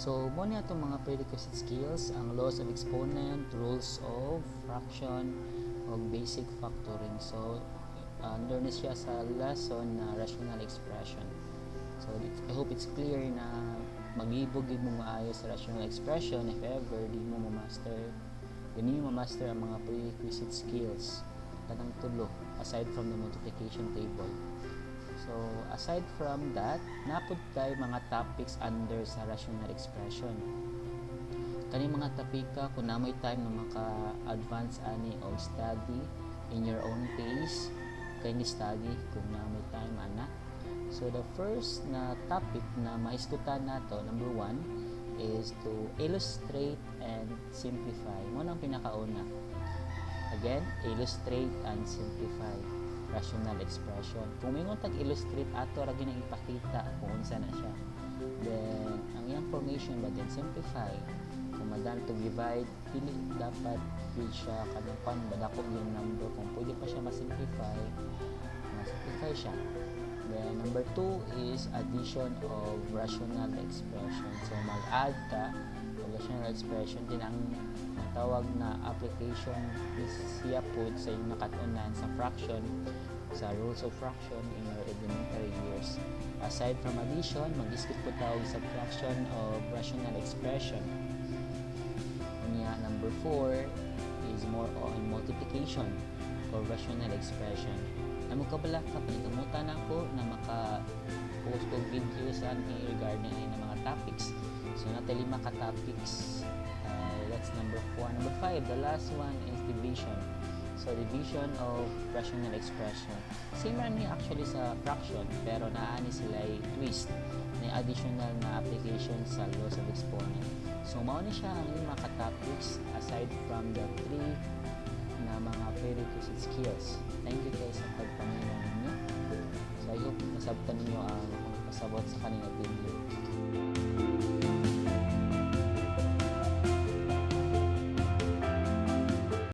So, mo na itong mga prerequisite skills, ang laws of exponent, rules of fraction, o basic factoring. So, under na siya sa lesson na rational expression. So, I hope it's clear na maglibog mo maayos sa rational expression if ever di mo ma-master ang mga prerequisite skills tanang tulo aside from the multiplication table. So, aside from that, napod tayo mga topics under sa rational expression. Kani mga topika, kung namoy time na maka-advance ani o study in your own pace, kay ni study kung namoy time ana. So, the first na topic na maiskutan nato, number 1, is to illustrate and simplify. Mo nang pinakauna. Again, illustrate and simplify rational expression. Kung may tag-illustrate ato ra ginang ipakita kung unsa na siya. Then ang iyang formation ba then simplify. Kung madan to divide, pili dapat pili siya kanang pan badako yung number. Kung pwede pa siya ma-simplify siya. Then number 2 is addition of rational expression. So mag-add ka rational expression din ang tawag na application is siya po sa yung nakatunan sa fraction, sa rules of fraction in your elementary years. Aside from addition, mag-skip po tawag sa fraction of rational expression. Number 4 is more on multiplication for rational expression. Amo ka bala ka panikamutan ako na maka-post og video sa regarding ng mga topics. So natin 5 ka topics. That's number 4. Number 5, the last one is division. So division of rational expression. Same ran ni actually sa fraction, pero naani sila ay twist na additional na application sa laws of exponent. So mao ni siya ang 5 ka topics aside from the 3 na mga prerequisite skills. Thank you guys sa pagpaminaw ninyo. So I hope nasabtan ninyo ang pasabot sa kanina video.